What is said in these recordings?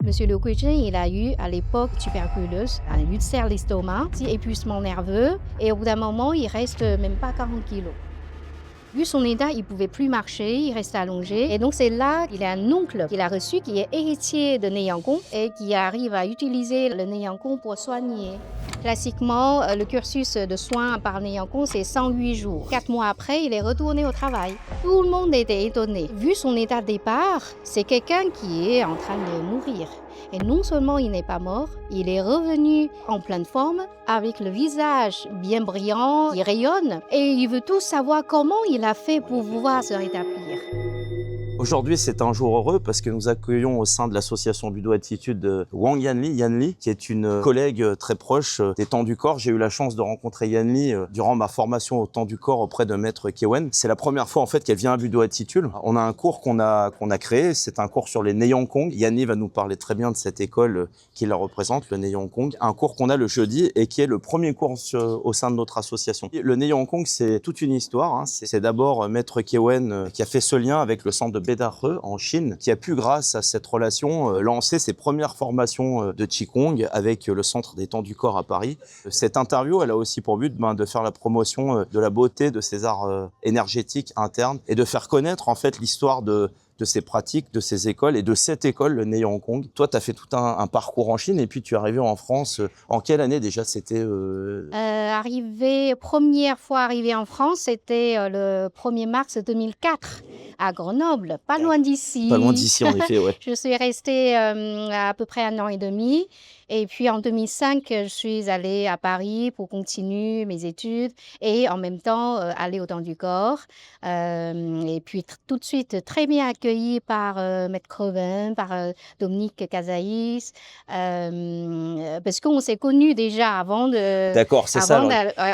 Monsieur Le Guijin, il a eu à l'époque tuberculose, un ulcère l'estomac, épuisement nerveux, et au bout d'un moment, il reste même pas 40 kilos. Vu son état, il ne pouvait plus marcher, il restait allongé. Et donc c'est là qu'il a un oncle qu'il a reçu, qui est héritier de Neyankong et qui arrive à utiliser le Neyankong pour soigner. Classiquement, le cursus de soins par Neyankong, c'est 108 jours. 4 mois après, il est retourné au travail. Tout le monde était étonné. Vu son état de départ, c'est quelqu'un qui est en train de mourir. Et non seulement il n'est pas mort, il est revenu en pleine forme, avec le visage bien brillant, il rayonne. Et il veut tous savoir comment il a fait pour pouvoir se rétablir. Aujourd'hui, c'est un jour heureux parce que nous accueillons au sein de l'association Budo Attitude Wang Yanli, qui est une collègue très proche des Temps du Corps. J'ai eu la chance de rencontrer Yanli durant ma formation au Temps du Corps auprès de Maître Kewen. C'est la première fois en fait qu'elle vient à Budo Attitude. On a un cours qu'on a créé, c'est un cours sur les Neyankong. Yanli va nous parler très bien de cette école qui la représente, le Neyankong. Un cours qu'on a le jeudi et qui est le premier cours au sein de notre association. Le Neyankong, c'est toute une histoire. C'est d'abord Maître Kewen qui a fait ce lien avec le centre de Bedarhe en Chine, qui a pu, grâce à cette relation, lancer ses premières formations de Qigong avec le Centre des Temps du Corps à Paris. Cette interview, elle a aussi pour but de faire la promotion de la beauté de ces arts énergétiques internes et de faire connaître en fait l'histoire de ces pratiques, de ces écoles et de cette école, le Neyankong. Toi, tu as fait tout un parcours en Chine et puis tu es arrivé en France. En quelle année déjà c'était Première fois arrivé en France, c'était le 1er mars 2004 à Grenoble, pas loin d'ici. Pas loin d'ici, en effet, ouais. Je suis restée à peu près 1 an et demi. Et puis en 2005, je suis allée à Paris pour continuer mes études et en même temps aller au Temps du Corps. Et puis tout de suite très bien accueillie par Maître Creven, par Dominique Casaïs, parce qu'on s'est connus déjà avant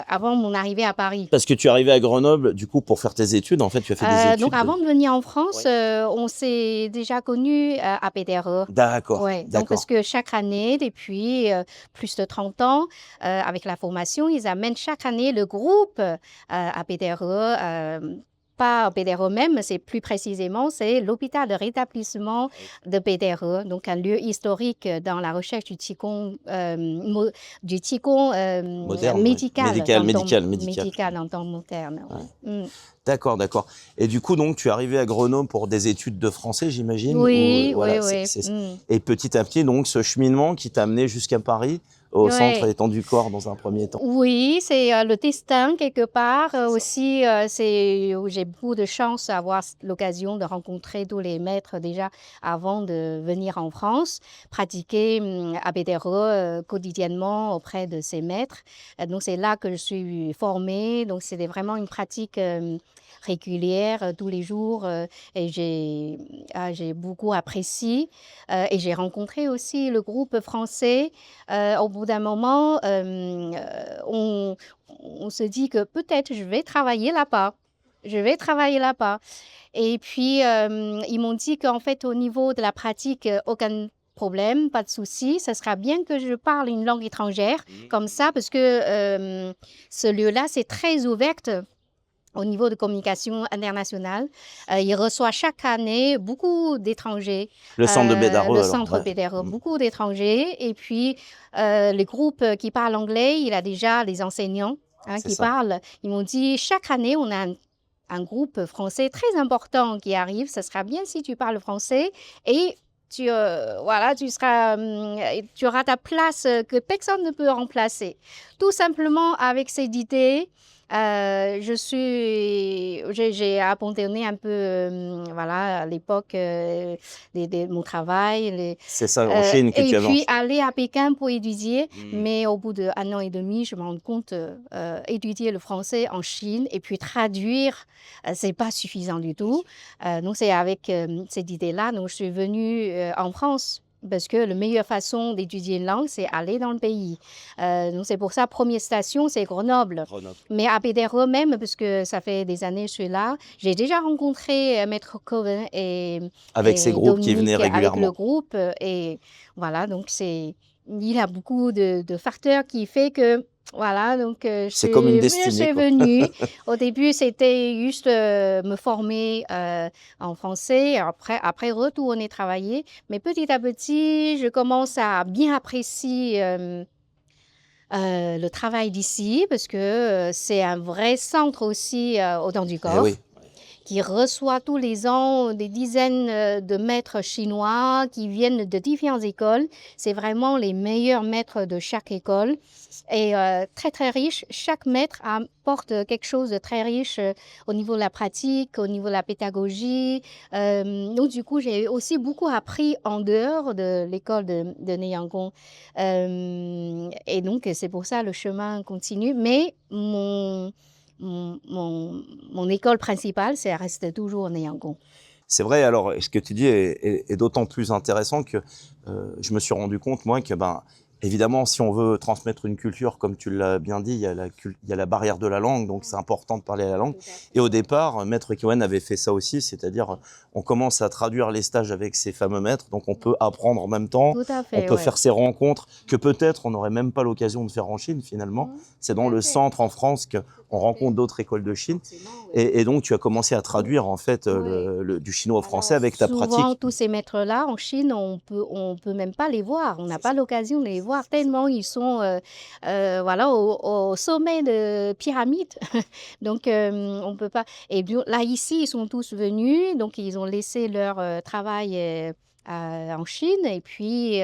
avant mon arrivée à Paris. Parce que tu es arrivé à Grenoble, du coup, pour faire tes études, en fait, tu as fait des études. Donc avant de venir en France, on s'est déjà connus à Bedarhe. D'accord. Ouais, donc parce que chaque année, depuis plus de 30 ans, avec la formation, ils amènent chaque année le groupe à Bedarhe. Pas Bedarhe même, c'est plus précisément, c'est l'hôpital de rétablissement de Bedarhe, donc un lieu historique dans la recherche du Qigong, moderne, médical en temps moderne. Ouais. D'accord. Et du coup, donc, tu es arrivé à Grenoble pour des études de français, j'imagine. Oui. Et petit à petit, donc, ce cheminement qui t'a amené jusqu'à Paris, au Centre des Temps du Corps, dans un premier temps. Oui, c'est le destin quelque part. Aussi, j'ai beaucoup de chance d'avoir l'occasion de rencontrer tous les maîtres déjà avant de venir en France, pratiquer à Bedarhe quotidiennement auprès de ces maîtres. Donc c'est là que je suis formée. Donc c'était vraiment une pratique régulière tous les jours et j'ai beaucoup apprécié et j'ai rencontré aussi le groupe français. Au bout d'un moment, on se dit que peut-être je vais travailler là-bas. Et puis, ils m'ont dit qu'en fait, au niveau de la pratique, aucun problème, pas de souci. Ce sera bien que je parle une langue étrangère, comme ça, parce que ce lieu-là, c'est très ouvert au niveau de communication internationale. Il reçoit chaque année beaucoup d'étrangers. Le centre de Bedarhe. Le centre Bedarhe, beaucoup d'étrangers. Et puis, les groupes qui parlent anglais, il a déjà les enseignants qui parlent. Ils m'ont dit, chaque année, on a un groupe français très important qui arrive. Ce sera bien si tu parles français. Et tu auras ta place que personne ne peut remplacer. Tout simplement avec cette idée. J'ai abandonné un peu, à l'époque, mon travail. C'est ça, en Chine que tu avances. Et puis aller à Pékin pour étudier, mais au bout d'1 an et demi, je me rends compte, étudier le français en Chine et puis traduire, c'est pas suffisant du tout. Donc c'est avec cette idée-là, donc je suis venue en France. Parce que la meilleure façon d'étudier une langue, c'est aller dans le pays. Donc c'est pour ça, première station, c'est Grenoble. Mais à Bedarhe même, parce que ça fait des années que je suis là, j'ai déjà rencontré Maître Creven avec ces groupes qui venaient régulièrement. Avec le groupe, et voilà, donc c'est il a beaucoup de facteurs qui fait que voilà, donc C'est comme une je destinée, suis quoi. venue. Au début, c'était juste me former en français, après retourner travailler. Mais petit à petit, je commence à bien apprécier le travail d'ici parce que c'est un vrai centre aussi aux dents du Eh corps oui. qui reçoit tous les ans des dizaines de maîtres chinois qui viennent de différentes écoles. C'est vraiment les meilleurs maîtres de chaque école et très très riche. Chaque maître apporte quelque chose de très riche au niveau de la pratique, au niveau de la pédagogie. Donc du coup, j'ai aussi beaucoup appris en dehors de l'école de Né Yangon. Et donc c'est pour ça le chemin continue. Mais mon école principale, ça reste toujours Né Yangon. C'est vrai, alors ce que tu dis est d'autant plus intéressant que je me suis rendu compte, moi, que ben, évidemment, si on veut transmettre une culture, comme tu l'as bien dit, il y a la barrière de la langue, donc c'est important de parler la langue. Et au départ, Maître Kiwen avait fait ça aussi, c'est-à-dire on commence à traduire les stages avec ces fameux maîtres, donc on peut apprendre en même temps, Tout à on fait, peut ouais. faire ces rencontres que peut-être on n'aurait même pas l'occasion de faire en Chine finalement. C'est dans le centre en France qu'on rencontre d'autres écoles de Chine. Et donc, tu as commencé à traduire en fait Oui. du chinois au français Alors, avec ta souvent, pratique. tous ces maîtres-là, en Chine, on peut même pas les voir. On n'a pas l'occasion de les voir tellement ils sont voilà, au sommet de pyramide. Donc, on peut pas. Et là, ici, ils sont tous venus. Donc, ils ont laissé leur travail en Chine. Et puis,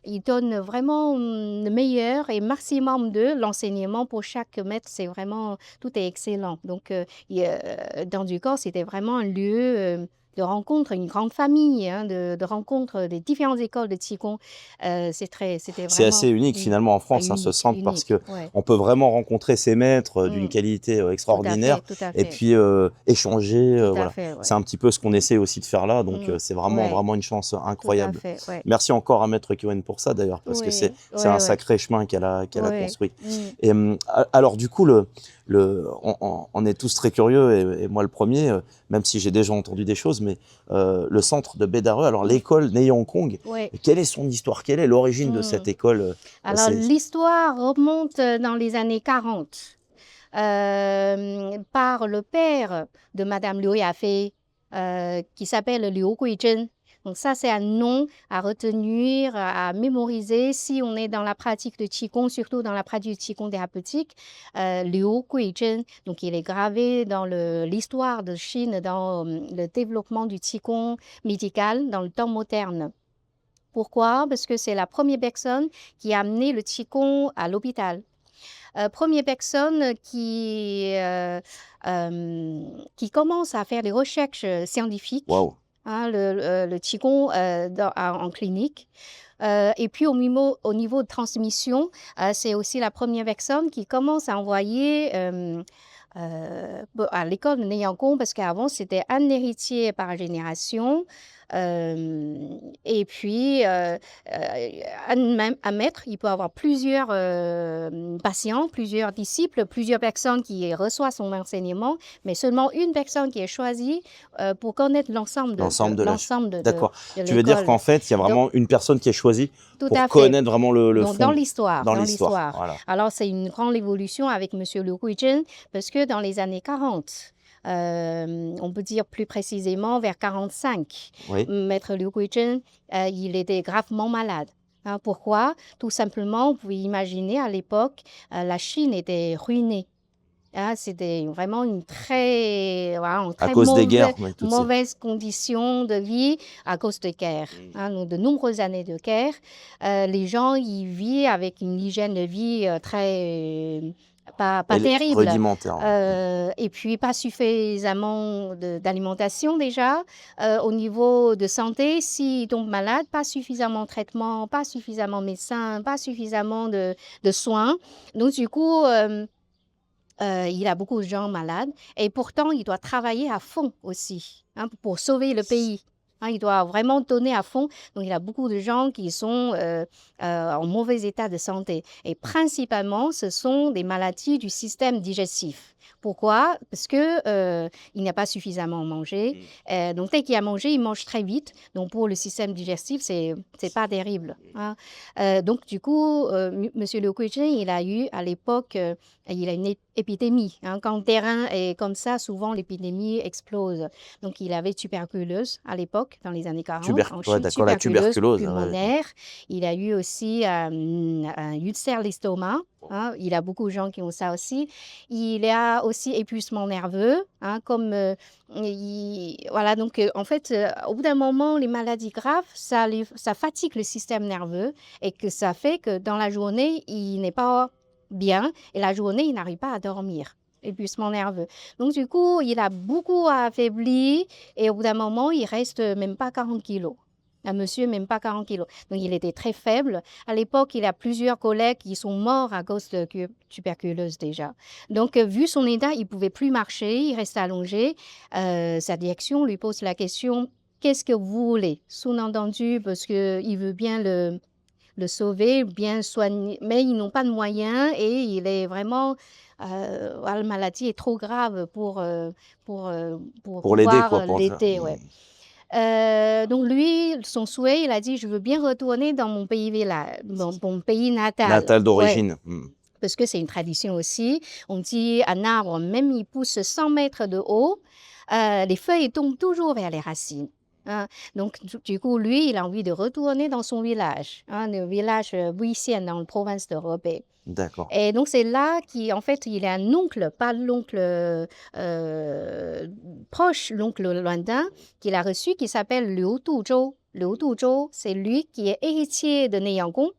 ils donnent vraiment le meilleur et maximum de l'enseignement pour chaque maître. C'est vraiment, tout est excellent. Donc, dans du corps, c'était vraiment un lieu de rencontre, une grande famille, hein, de rencontre des différentes écoles de Qigong. C'était C'est assez vraiment unique finalement en France, hein, ce unique, centre, parce unique. que Ouais. on peut vraiment rencontrer ces maîtres d'une Mm. qualité Tout à extraordinaire fait, tout à et fait, puis échanger. tout à Voilà. fait, C'est ouais. un petit peu ce qu'on essaie aussi de faire là, donc Mm. c'est vraiment, Ouais, vraiment une chance tout à incroyable. fait, ouais. Merci encore à Maître Kiwen pour ça d'ailleurs, parce que Oui, c'est un ouais, ouais, sacré chemin qu'elle a ouais. construit. Mm. Et alors du coup, on est tous très curieux, et moi le premier, même si j'ai déjà entendu des choses, mais le centre de Bédareux, alors Mm. l'école Né Kong, Ouais. quelle est son histoire? Quelle est l'origine de cette Mm. école? Alors, l'histoire remonte dans les années 40 par le père de Madame Liu Yafei, qui s'appelle Liu Guizhen. Donc ça, c'est un nom à retenir, à mémoriser si on est dans la pratique de Qigong, surtout dans la pratique de Qigong thérapeutique. Liu Guizhen, donc il est gravé dans l'histoire de Chine, dans le développement du Qigong médical dans le temps moderne. Pourquoi? Parce que c'est la première personne qui a amené le Qigong à l'hôpital. Première personne qui commence à faire des recherches scientifiques, Waouh! hein, le Qigong en clinique. Et puis au niveau de transmission, c'est aussi la première personne qui commence à envoyer à l'école de Né Yangon, parce qu'avant c'était un héritier par génération. Et puis, un maître, il peut avoir plusieurs patients, plusieurs disciples, plusieurs personnes qui reçoivent son enseignement, mais seulement une personne qui est choisie pour connaître l'ensemble L'ensemble de la... D'accord. de Tu veux dire qu'en l'école. fait, il y a Donc, vraiment une personne qui est choisie tout pour à fait. connaître vraiment le Donc, dans fond l'histoire, dans dans l'histoire. l'histoire. Voilà. Alors, c'est une grande évolution avec M. Liu Guizhen, parce que dans les années 40, on peut dire plus précisément vers 45, Oui. Maître Liu Guizhen, il était gravement malade. Hein, pourquoi? Tout simplement, vous pouvez imaginer, à l'époque, la Chine était ruinée. Hein, c'était vraiment une voilà, une À très cause des guerres, mais toutes ces... mauvaise condition de vie à cause de guerre. Hein, donc, de nombreuses années de guerre. Les gens y vivent avec une hygiène de vie très... pas terrible. Rudimentaire. Et puis, pas suffisamment d'alimentation déjà. Au niveau de santé, s'ils tombent malades, pas suffisamment de traitement, pas suffisamment de médecins, pas suffisamment de soins. Donc, du coup... il a beaucoup de gens malades et pourtant, il doit travailler à fond aussi, hein, pour sauver le pays. hein, il doit vraiment donner à fond. Donc, il y a beaucoup de gens qui sont en mauvais état de santé. Et principalement, ce sont des maladies du système digestif. Pourquoi? Parce que il n'a pas suffisamment mangé. Donc, dès qu'il a mangé, il mange très vite. Donc, pour le système digestif, c'est pas terrible, hein. Donc, du coup, Monsieur Liu Guizhen, il a eu à l'époque, il a une épidémie, hein. Quand le terrain est comme ça, souvent l'épidémie explose. Donc, il avait tuberculose à l'époque, dans les années 40, en Ouais, Chine, d'accord, la tuberculose. Ouais. pulmonaire. Il a eu aussi un ulcère l'estomac, hein. Il y a beaucoup de gens qui ont ça aussi. Il a aussi épuisement nerveux, hein, comme voilà. Donc, en fait, au bout d'un moment, les maladies graves, ça fatigue le système nerveux et que ça fait que dans la journée, il n'est pas bien et la journée, il n'arrive pas à dormir. Épuisement nerveux. Donc, du coup, il a beaucoup affaibli et au bout d'un moment, il reste même pas 40 kilos. Un monsieur, même pas 40 kilos. Donc, il était très faible. À l'époque, il a plusieurs collègues qui sont morts à cause de tuberculose déjà. Donc, vu son état, il pouvait plus marcher, il reste allongé. Sa direction lui pose la question, qu'est-ce que vous voulez? Sous-entendu, parce qu'il veut bien le sauver, bien soigner, mais ils n'ont pas de moyens et il est vraiment, la maladie est trop grave pour l'aider, pouvoir quoi, pour faire. l'aider, ouais. Donc lui, son souhait, il a dit, je veux bien retourner dans mon pays mon pays natal. Natal Ouais, d'origine. parce que c'est une tradition aussi. On dit un arbre, même il pousse 100 mètres de haut, les feuilles tombent toujours vers les racines, hein. Donc, du coup, lui, il a envie de retourner dans son village, hein, le village Wuxian dans la province de Hebei. D'accord. Et donc, c'est là qu'en fait, il a un oncle, pas l'oncle proche, l'oncle lointain, qu'il a reçu, qui s'appelle Liu Duzhou. Liu Duzhou, c'est lui qui est héritier de Neiyang-gong.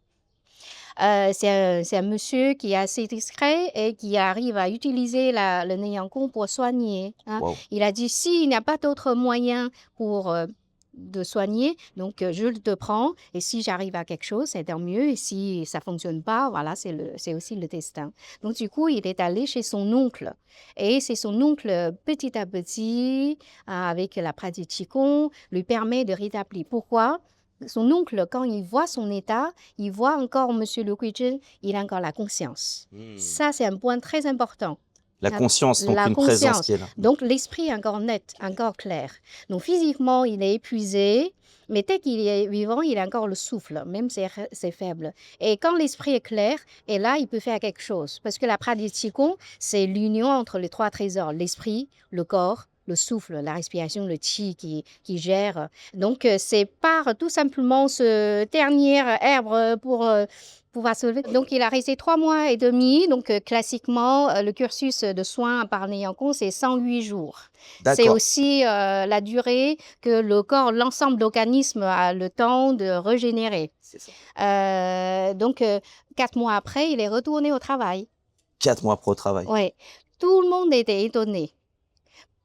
C'est un monsieur qui est assez discret et qui arrive à utiliser le Neiyang-gong pour soigner, hein. Wow. Il a dit, s'il n'y a pas d'autre moyen pour de soigner, donc je te prends et si j'arrive à quelque chose, c'est tant mieux et si ça fonctionne pas, voilà, c'est aussi le destin. Donc du coup, il est allé chez son oncle et c'est son oncle petit à petit, avec la pratique Qigong, lui permet de rétablir. Pourquoi? Son oncle, quand il voit son état, il voit encore Monsieur Liu Guizhen, il a encore la conscience. Ça, c'est un point très important. La conscience, donc une présence qui est là. Donc, l'esprit est encore net, encore clair. Donc, physiquement, il est épuisé, mais dès qu'il est vivant, il a encore le souffle, même si c'est faible. Et quand l'esprit est clair, et là, il peut faire quelque chose. Parce que la pratique Qigong, c'est l'union entre les trois trésors, l'esprit, le corps, le souffle, la respiration, le qi qui gère. Donc, c'est par tout simplement ce dernier herbe pour pouvoir se lever. Donc, il a resté 3 mois et demi. Donc, classiquement, le cursus de soins par Neiyang-gong, c'est 108 jours. C'est aussi la durée que le corps, l'ensemble de l'organisme a le temps de régénérer. C'est ça. Donc, 4 mois après, il est retourné au travail. 4 mois après au travail. Oui. Tout le monde était étonné.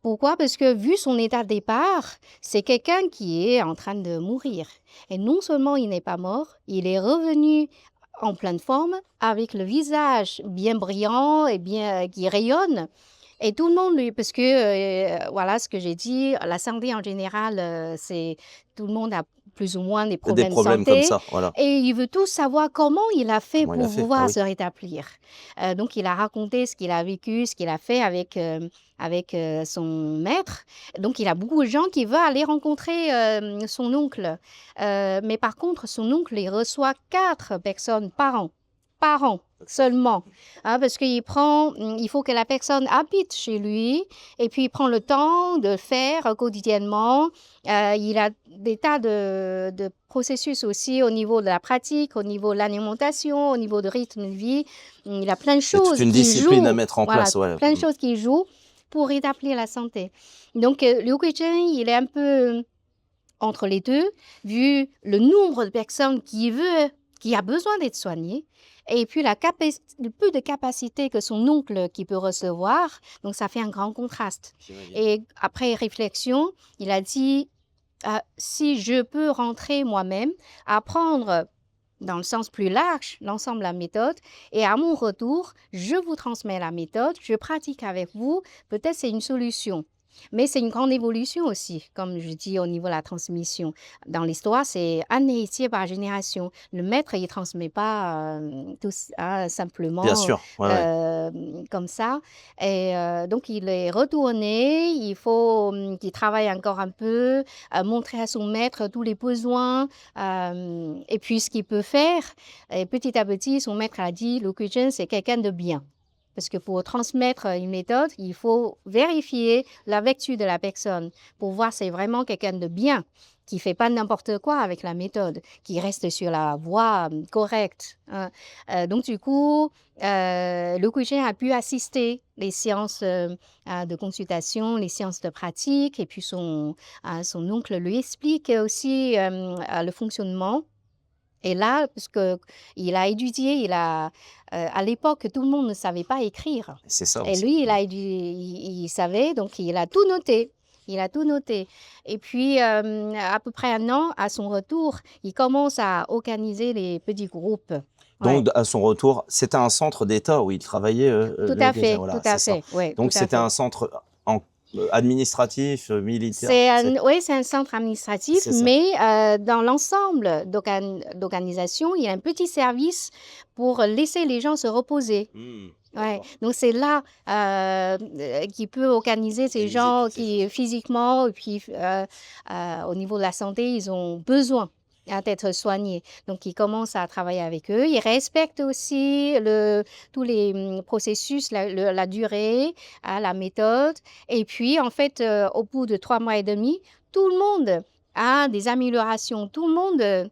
Pourquoi? Parce que vu son état de départ, c'est quelqu'un qui est en train de mourir. Et non seulement il n'est pas mort, il est revenu en pleine forme, avec le visage bien brillant et bien qui rayonne. Et tout le monde lui, parce que voilà ce que j'ai dit, la santé en général, c'est tout le monde a plus ou moins des problèmes de santé. Comme ça, voilà. Et il veut tous savoir comment il a fait pour pouvoir se rétablir. Donc il a raconté ce qu'il a vécu, ce qu'il a fait avec son maître. Donc il a beaucoup de gens qui veulent aller rencontrer son oncle. Mais par contre, son oncle, il reçoit 4 personnes par an seulement, hein, parce il faut que la personne habite chez lui et puis il prend le temps de faire quotidiennement. Il a des tas de processus aussi au niveau de la pratique, au niveau de l'alimentation, au niveau de rythme de vie. Il a plein de choses qui jouent. C'est une discipline à mettre en place. Voilà, plein de choses qui jouent pour rétablir la santé. Donc, Liu Guizhen, il est un peu entre les deux, vu le nombre de personnes qui a besoin d'être soignées, et puis le peu de capacité que son oncle qui peut recevoir, donc ça fait un grand contraste. Et après réflexion, il a dit, si je peux rentrer moi-même, apprendre dans le sens plus large, l'ensemble de la méthode, et à mon retour, je vous transmets la méthode, je pratique avec vous, peut-être c'est une solution. Mais c'est une grande évolution aussi, comme je dis au niveau de la transmission. Dans l'histoire, c'est un héritier par génération. Le maître, il ne transmet pas Bien simplement sûr, ouais, ouais. comme ça. Et donc, il est retourné. Il faut qu'il travaille encore un peu, montrer à son maître tous les besoins et puis ce qu'il peut faire. Et petit à petit, son maître a dit, le Kujin, c'est quelqu'un de bien. Parce que pour transmettre une méthode, il faut vérifier la vertu de la personne pour voir si c'est vraiment quelqu'un de bien, qui ne fait pas n'importe quoi avec la méthode, qui reste sur la voie correcte. Hein. Donc, du coup, le Kujin a pu assister les séances de consultation, les séances de pratique, et puis son oncle lui explique aussi le fonctionnement. Et là, parce qu'il a étudié, à l'époque, tout le monde ne savait pas écrire. C'est ça Et aussi. lui, il savait, donc il a tout noté. Il a tout noté. Et puis, à peu près un an, à son retour, il commence à organiser les petits groupes. Ouais. Donc, à son retour, c'était un centre d'État où il travaillait, Tout le à Gazet, fait, voilà, tout c'est à ça. fait. Ouais, tout Donc, à c'était un fait. centre administratif, militaire, Oui, c'est un centre administratif, c'est ça. mais dans l'ensemble d'organisation, il y a un petit service pour laisser les gens se reposer. Hmm, Ouais. d'accord. Donc c'est là qu'il peut organiser ces Organiser gens toutes ces qui choses. physiquement et puis au niveau de la santé, ils ont besoin d'être soignés. Donc ils commencent à travailler avec eux. Ils respectent aussi tous les processus, la durée, la méthode. Et puis en fait, au bout de 3 mois et demi, tout le monde a des améliorations. Tout le monde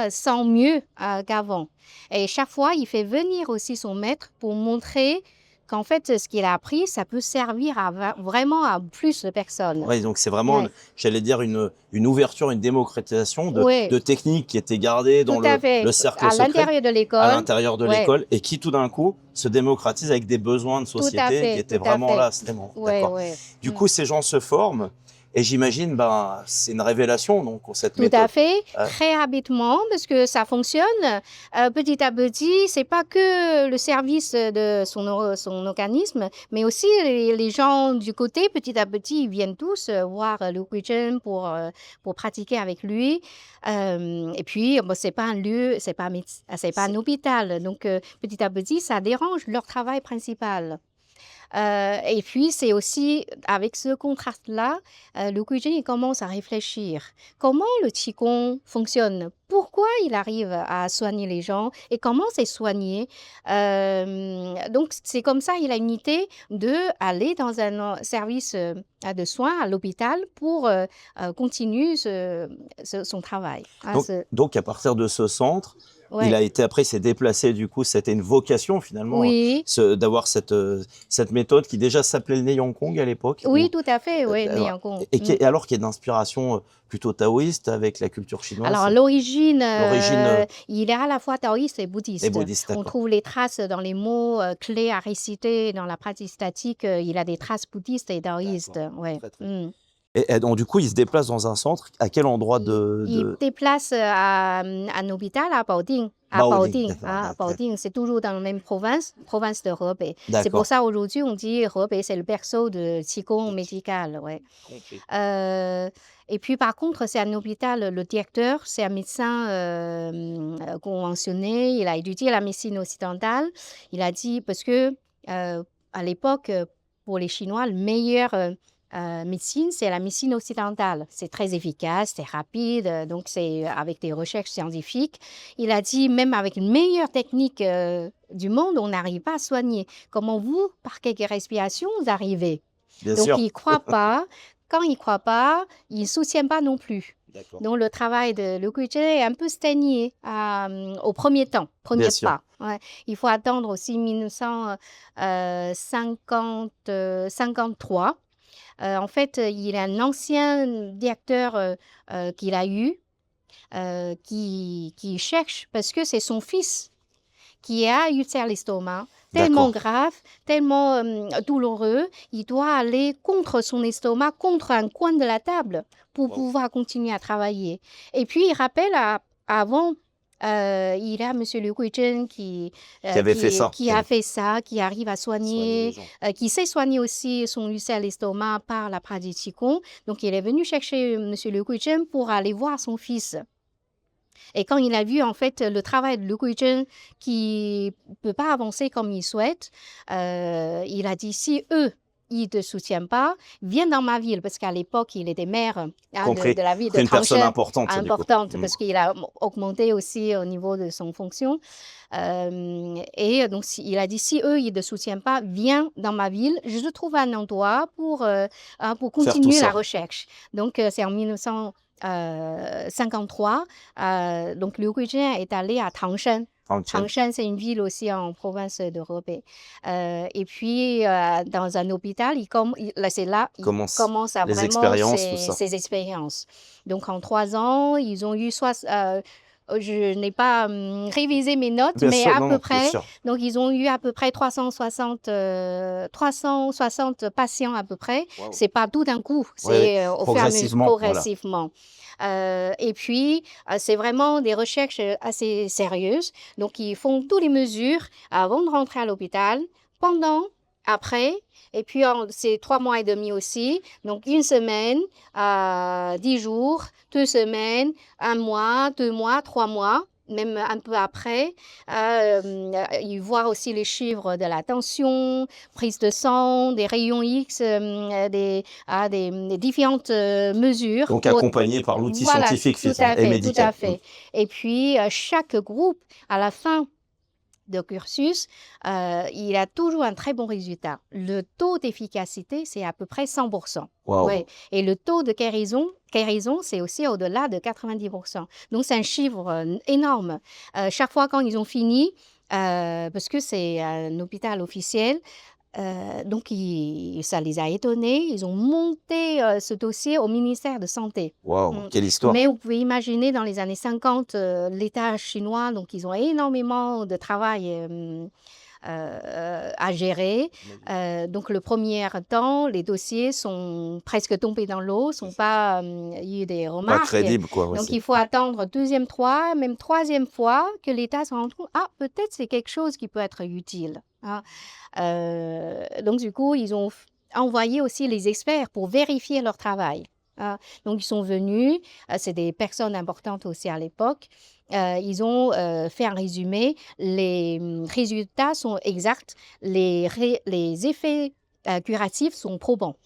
sent mieux qu'avant. Et chaque fois, il fait venir aussi son maître pour montrer qu'en fait, ce qu'il a appris, ça peut servir vraiment à plus de personnes. Ouais, donc c'est vraiment, Ouais. j'allais dire, une ouverture, une démocratisation Oui, de techniques qui étaient gardées dans tout à le fait. cercle À secret l'intérieur de à l'école, l'intérieur de ouais, l'école et qui tout d'un coup se démocratisent avec des besoins de tout à société qui fait, étaient tout à vraiment là fait. à ce moment. Ouais, D'accord. ouais. Du coup, ces gens se forment et j'imagine, ben, c'est une révélation, donc, cette Tout à méthode. fait, très rapidement, parce que ça fonctionne. Petit à petit, c'est pas que le service de son organisme, mais aussi les gens du côté, petit à petit, ils viennent tous voir le Kujin pour pratiquer avec lui. Et puis, bon, c'est pas un lieu, c'est pas un hôpital. Donc, petit à petit, ça dérange leur travail principal. Et puis, c'est aussi avec ce contraste-là, le Kujin il commence à réfléchir. Comment le Qigong fonctionne? Pourquoi il arrive à soigner les gens? Et comment c'est soigné? Donc, c'est comme ça, il a une idée d'aller dans un service de soins à l'hôpital pour continuer son travail. Donc, à partir de ce centre, il Ouais. a été après, il s'est déplacé, du coup, c'était une vocation finalement, Oui, d'avoir cette méthode qui déjà s'appelait le Neiyang-kong à l'époque. oui, tout à fait, oui, Ouais. Neiyang-kong. Et alors qu'il y a d'inspiration plutôt taoïste avec la culture chinoise, Alors, l'origine, l'origine il est à la fois taoïste et est bouddhiste. bouddhiste, On d'accord. trouve les traces dans les mots clés à réciter dans la pratique statique. Il a des traces bouddhistes et taoïstes. D'accord. Ouais. Très, très bien. Et donc, du coup, il se déplace dans un centre. À quel endroit Il déplace à un hôpital à Baoding. Baoding, d'accord. À Baoding, c'est toujours dans la même province de Hebei. C'est D'accord. pour ça aujourd'hui on dit Hebei, c'est le berceau de Qigong médical. Ouais. Compris. Et puis par contre, c'est un hôpital, le directeur, c'est un médecin conventionné, il a étudié la médecine occidentale. Il a dit, parce que à l'époque, pour les Chinois, le meilleur médecine, c'est la médecine occidentale. C'est très efficace, c'est rapide, donc c'est avec des recherches scientifiques. Il a dit, même avec une meilleure technique du monde, on n'arrive pas à soigner. Comment vous, par quelques respirations, vous arrivez? Bien Donc, sûr. il ne croit pas. Quand il ne croit pas, il ne soutient pas non plus. D'accord. Donc, le travail de le Kujin est un peu stagné au premier temps, premier Bien sûr. pas. Ouais. Il faut attendre aussi 1953. En fait, il y a un ancien directeur qu'il a eu qui cherche, parce que c'est son fils qui a ulcère l'estomac, tellement D'accord. grave, tellement douloureux, il doit aller contre son estomac, contre un coin de la table pour Wow. pouvoir continuer à travailler. Et puis, il rappelle avant Il y a Monsieur Liu Guizhen Qui avait fait ça. qui a fait ça, qui arrive à Soigner les soigner, gens. qui sait soigner aussi son ulcère à l'estomac par la pratique Qigong. Donc, il est venu chercher Monsieur Liu Guizhen pour aller voir son fils. Et quand il a vu, en fait, le travail de Liu Guizhen qui ne peut pas avancer comme il souhaite, il a dit, si eux, ils ne te soutiennent pas, viens dans ma ville, parce qu'à l'époque, il était maire Compris. de la ville de C'est une personne Tangshan, importante. Du coup. importante, parce qu'il a augmenté aussi au niveau de son fonction. Et donc, il a dit, si eux, ils ne te soutiennent pas, viens dans ma ville, je te trouve un endroit pour continuer la recherche. Donc, c'est en 1953, donc Liu Guizhen est allé à Tangshan. Tangshan, c'est une ville aussi en province de Hebei. Et puis, dans un hôpital, c'est là qu'il commence à vraiment ses expériences. Donc, en 3 ans, ils ont eu je n'ai pas révisé mes notes, bien mais sûr, à peu près. Donc, ils ont eu à peu près 360 patients à peu près. Wow. C'est pas tout d'un coup, c'est au fur et à mesure, progressivement. Voilà. Et puis, c'est vraiment des recherches assez sérieuses. Donc, ils font toutes les mesures avant de rentrer à l'hôpital, pendant, après. Et puis, c'est 3 mois et demi aussi. Donc, 1 semaine, 10 jours, 2 semaines, 1 mois, 2 mois, 3 mois. Même un peu après, ils voient aussi les chiffres de la tension, prise de sang, des rayons X, des différentes mesures. Donc accompagné par l'outil scientifique et médical. Tout à fait. Et puis, chaque groupe, à la fin de cursus, il a toujours un très bon résultat. Le taux d'efficacité, c'est à peu près 100%. Wow. Ouais. Et le taux de guérison, c'est aussi au-delà de 90%. Donc, c'est un chiffre énorme. Chaque fois quand ils ont fini, parce que c'est un hôpital officiel, donc ça les a étonnés. Ils ont monté ce dossier au ministère de Santé. Waouh, quelle histoire! Mais vous pouvez imaginer, dans les années 50, l'État chinois, donc ils ont énormément de travail à gérer. Donc, le premier temps, les dossiers sont presque tombés dans l'eau, il n'y a eu des remarques. Pas crédible, quoi. Donc, il faut attendre 2e, même 3e fois que l'État se rende compte, peut-être c'est quelque chose qui peut être utile. Hein. Donc, du coup, ils ont envoyé aussi les experts pour vérifier leur travail. Donc, ils sont venus, c'est des personnes importantes aussi à l'époque. Ils ont fait un résumé. Les résultats sont exacts. Les effets curatifs sont probants.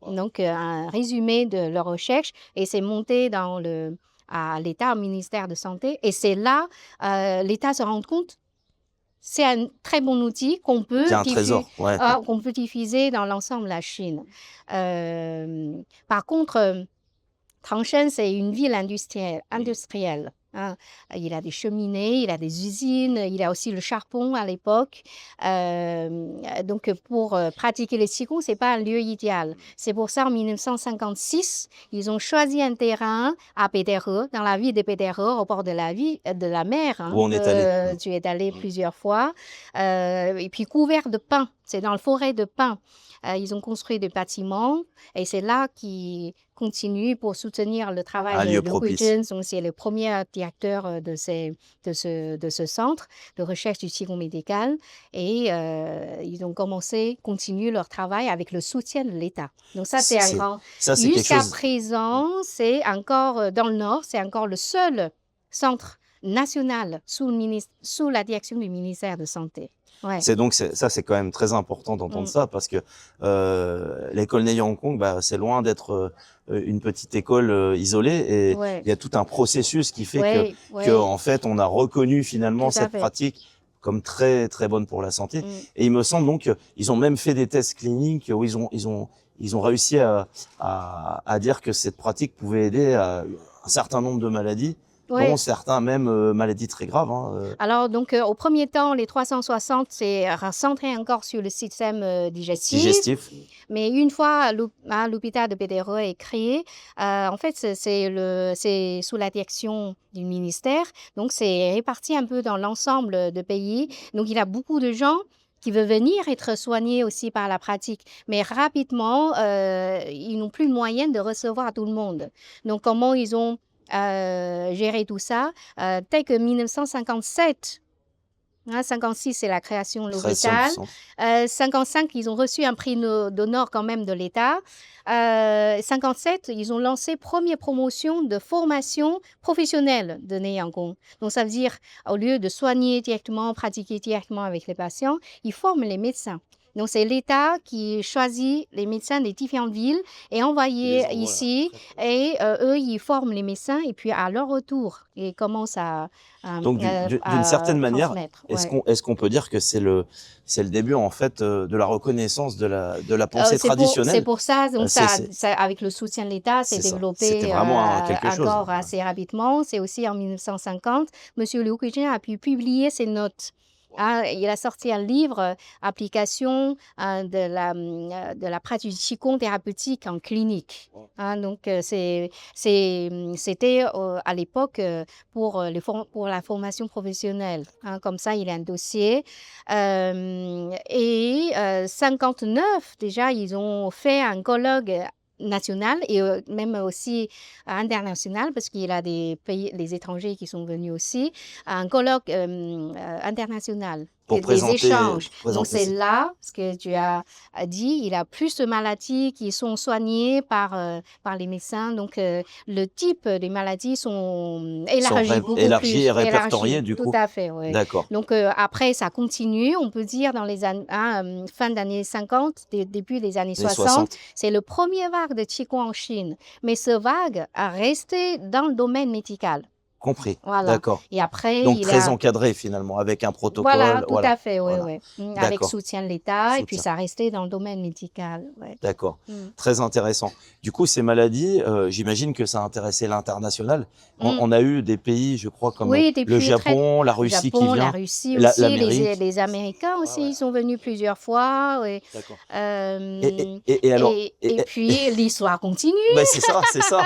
Donc, un résumé de leur recherche, et c'est monté à l'État, au ministère de Santé. Et c'est là, l'État se rend compte, c'est un très bon outil qu'on peut, qu'on peut diffuser dans l'ensemble de la Chine. Par contre, Tangshan, c'est une ville industrielle. Hein. Il a des cheminées, il a des usines, il a aussi le charbon à l'époque. Donc, pour pratiquer les Qigong, ce n'est pas un lieu idéal. C'est pour ça, en 1956, ils ont choisi un terrain à Pédéreux, dans la ville de Pédéreux, au bord de la mer. Hein, où on est allé. Tu es allé plusieurs fois. Et puis, couvert de pins. C'est dans la forêt de pins. Ils ont construit des bâtiments, et c'est là qu'ils continuent pour soutenir le travail de Liu Guizhen. Donc, c'est le premier directeur de ce centre de recherche du Qigong médical. Et ils ont continué leur travail avec le soutien de l'État. Donc, ça, c'est un grand... Jusqu'à présent, c'est encore, dans le Nord, c'est encore le seul centre national sous la direction du ministère de Santé. Ouais. C'est quand même très important d'entendre ça, parce que l'école Neyi Hong Kong, c'est loin d'être une petite école isolée, et il y a tout un processus qui fait que en fait on a reconnu finalement cette pratique comme très très bonne pour la santé. Et il me semble donc ils ont même fait des tests cliniques où ils ont réussi à dire que cette pratique pouvait aider à un certain nombre de maladies. Dont certains même maladies très graves. Hein. Alors, donc, au premier temps, les 360, c'est centré encore sur le système digestif. Mais une fois l'hôpital de Pédéreux est créé, en fait, c'est sous la direction du ministère. Donc, c'est réparti un peu dans l'ensemble du pays. Donc, il y a beaucoup de gens qui veulent venir être soignés aussi par la pratique. Mais rapidement, ils n'ont plus le moyen de recevoir tout le monde. Donc, comment ils ont gérer tout ça. Tel que 1957, 56, c'est la création de l'hôpital. 55, ils ont reçu un prix d'honneur quand même de l'État. 57, ils ont lancé première promotion de formation professionnelle de Neyankong. Donc, ça veut dire, au lieu de soigner directement, pratiquer directement avec les patients, ils forment les médecins. Donc, c'est l'État qui choisit les médecins des différentes villes et envoyés ici. Et eux, ils forment les médecins et puis à leur retour, ils commencent à Donc, d'une certaine manière, ouais. est-ce qu'on peut dire que c'est le début, en fait, de la reconnaissance de la pensée traditionnelle? C'est pour ça, donc ça, avec le soutien de l'État, c'est développé vraiment quelque chose. encore assez rapidement. C'est aussi en 1950, M. Liu Guijin a pu publier ses notes. Il a sorti un livre, application de la pratique du Qigong thérapeutique en clinique. Donc, c'était à l'époque pour la formation professionnelle. Comme ça, il a un dossier. Et 59, déjà, ils ont fait un colloque national et même aussi international, parce qu'il y a des pays, des étrangers qui sont venus aussi, un colloque international. Pour des échanges. Donc, c'est là, ce que tu as dit, il y a plus de maladies qui sont soignées par les médecins. Donc, le type des maladies sont élargies et répertoriées, du coup. Tout à fait, oui. D'accord. Donc, après, ça continue. On peut dire dans les fin des années 50, début des années 60, c'est le premier vague de Qigong en Chine. Mais ce vague a resté dans le domaine médical. Compris, voilà. D'accord. Et après, donc très encadré finalement, avec un protocole. Voilà, tout à fait, oui. Avec soutien de l'État, et puis ça restait dans le domaine médical. Ouais. D'accord, très intéressant. Du coup, ces maladies, j'imagine que ça a intéressé l'international. On a eu des pays, je crois, comme le Japon, la Russie qui vient. La Russie aussi, les Américains aussi, ils sont venus plusieurs fois. Ouais. D'accord. Et puis, l'histoire continue. C'est ça, c'est ça.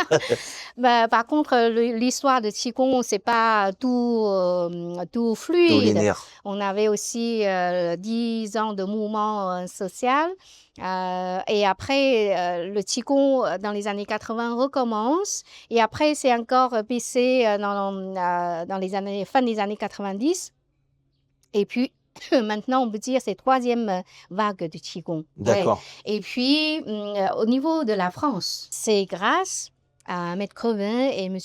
Par contre, l'histoire de Qigong, c'est pas tout fluide. Tout linéaire. On avait aussi 10 ans de mouvement social. Et après, le Qigong, dans les années 80, recommence. Et après, c'est encore baissé dans les années, fin des années 90. Et puis, maintenant, on peut dire c'est troisième vague de Qigong. D'accord. Ouais. Et puis, au niveau de la France, c'est grâce à Maître Crevin et M.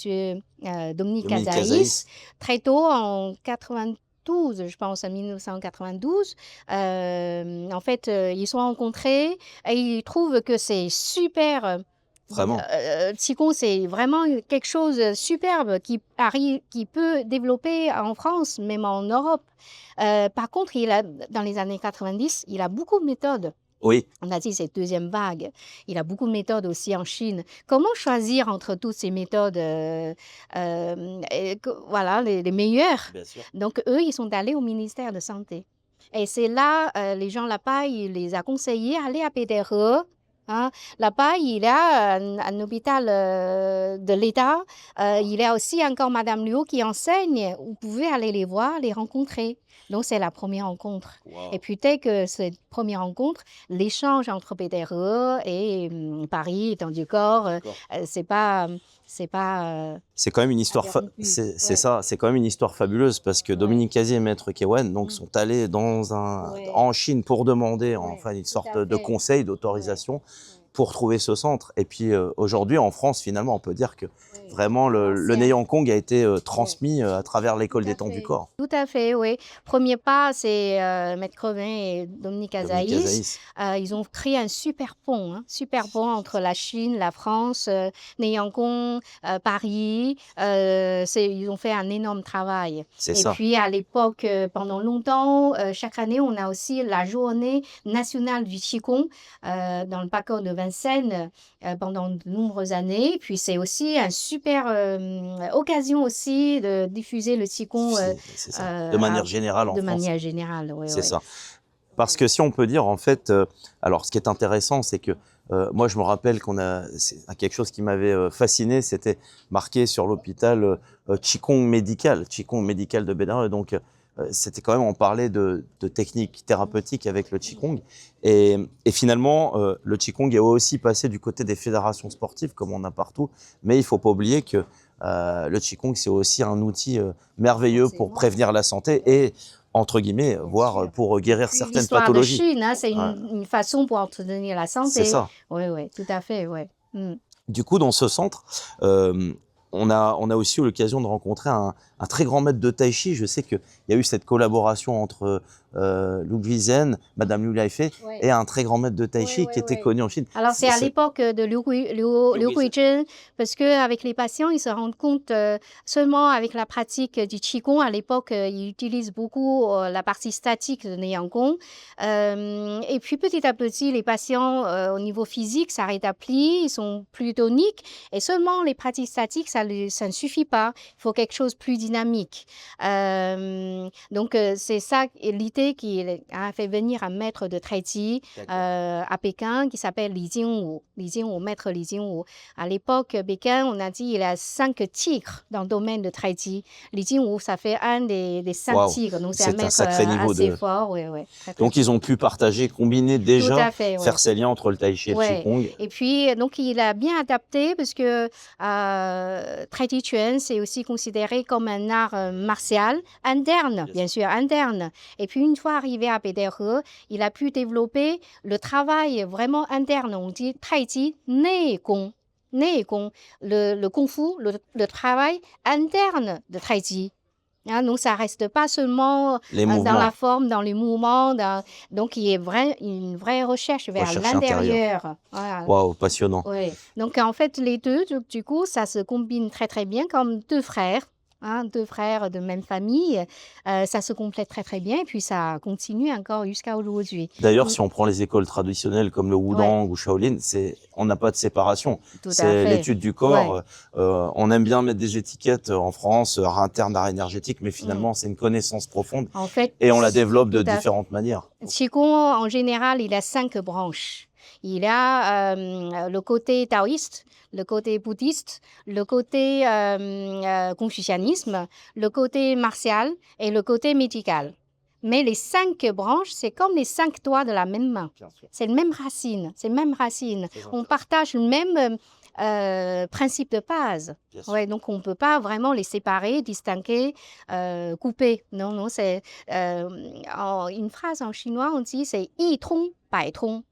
Dominique Cazaïs, très tôt en 92, je pense, en 1992. En fait, ils se sont rencontrés et ils trouvent que c'est super. Vraiment. Qigong, c'est vraiment quelque chose de superbe qui peut développer en France, même en Europe. Par contre, dans les années 90, il a beaucoup de méthodes. Oui. On a dit cette deuxième vague. Il a beaucoup de méthodes aussi en Chine. Comment choisir entre toutes ces méthodes, voilà, les meilleures? Bien sûr. Donc, eux, ils sont allés au ministère de Santé. Et c'est là, les gens là-bas, il les a conseillés d'aller à Pédéreux. Là-bas, il y a un hôpital de l'État. Il y a aussi encore Madame Liu qui enseigne. Vous pouvez aller les voir, les rencontrer. Donc, c'est la première rencontre. Wow. Et puis, dès que cette première rencontre, l'échange entre Pédéreux et Paris, Étang-du-Corps, c'est quand même une histoire, c'est ça, c'est quand même une histoire fabuleuse parce que Dominique Cazier et Maître Kewen sont allés en Chine pour demander enfin une sorte de conseil, d'autorisation pour trouver ce centre. Et puis aujourd'hui en France, finalement, on peut dire que vraiment le Neyankong a été transmis à travers l'école d'Étang-du-Corps. Tout à fait, oui. Premier pas, c'est Maître Crevin et Dominique Cazaïs. Ils ont créé un super pont entre la Chine, la France, Neyankong, Paris. Ils ont fait un énorme travail. Et puis à l'époque, pendant longtemps, chaque année, on a aussi la journée nationale du Qigong dans le parc de Vincennes pendant de nombreuses années. Puis c'est aussi un super occasion aussi de diffuser le Qigong de manière générale en France. De manière générale, oui. C'est ça. Parce que si on peut dire, en fait, alors ce qui est intéressant, c'est que moi, je me rappelle c'est quelque chose qui m'avait fasciné, c'était marqué sur l'hôpital Qigong médical de Pédéreux. Donc, c'était quand même, on parlait de techniques thérapeutiques avec le Qigong. Et finalement, le Qigong est aussi passé du côté des fédérations sportives, comme on a partout. Mais il faut pas oublier que le Qigong, c'est aussi un outil merveilleux pour prévenir la santé et, entre guillemets, voire pour guérir certaines pathologies. L'histoire de Chine, hein, c'est une façon pour entretenir la santé. C'est ça. Oui, tout à fait, oui. Du coup, dans ce centre, on a aussi eu l'occasion de rencontrer un très grand maître de Tai Chi. Je sais qu'il y a eu cette collaboration entre Liu Guizhen, Madame Liu Laifei, et un très grand maître de Tai Chi qui était connu en Chine. Alors, c'est à l'époque de Liu Guizhen, parce qu'avec les patients, ils se rendent compte seulement avec la pratique du Qigong. À l'époque, ils utilisent beaucoup la partie statique de Neiyang-gong. Et puis, petit à petit, les patients, au niveau physique, ça rétablit, ils sont plus toniques. Et seulement les pratiques statiques, ça ne suffit pas. Il faut quelque chose de plus dynamique. Donc, c'est ça l'idée qui a fait venir un maître de Tai Chi à Pékin qui s'appelle Li Jingwu. Li Jingwu, maître Li Jingwu. À l'époque, Pékin, on a dit il a 5 tigres dans le domaine de Tai Chi. Li Jingwu, ça fait un des 5 tigres. Donc, c'est un maître sacré niveau assez fort. Donc, ils ont pu partager, combiner déjà, faire ces liens entre le Tai Chi et le Qigong. Et puis, donc, il a bien adapté parce que Tai Chi Chuan, c'est aussi considéré comme un art martial interne, bien sûr, interne. Et puis, une fois arrivé à Pédéreux, il a pu développer le travail vraiment interne. On dit Tai Chi Nei-Gong. Nei-Gong, le Kung Fu, le travail interne de Tai Chi. Hein, donc, ça ne reste pas seulement dans la forme, dans les mouvements. Donc, il y a une vraie recherche vers l'intérieur. Voilà. Waouh, passionnant. Ouais. Donc, en fait, les deux, du coup, ça se combine très, très bien comme deux frères. Deux frères de même famille, ça se complète très très bien et puis ça continue encore jusqu'à aujourd'hui. D'ailleurs, si on prend les écoles traditionnelles comme le Wudang ou Shaolin, on n'a pas de séparation. C'est l'étude du corps. On aime bien mettre des étiquettes en France, art interne, art énergétique, mais finalement, c'est une connaissance profonde en fait, et on la développe de différentes manières. Qigong, en général, il a 5 branches. Il a le côté taoïste, le côté bouddhiste, le côté confucianisme, le côté martial et le côté médical. Mais les 5 branches, c'est comme les 5 doigts de la même main. C'est la même racine. C'est la même racine. On partage le même principe de base. Donc, on ne peut pas vraiment les séparer, distinguer, couper. Non, c'est une phrase en chinois, on dit c'est « yi tong, bai tong ».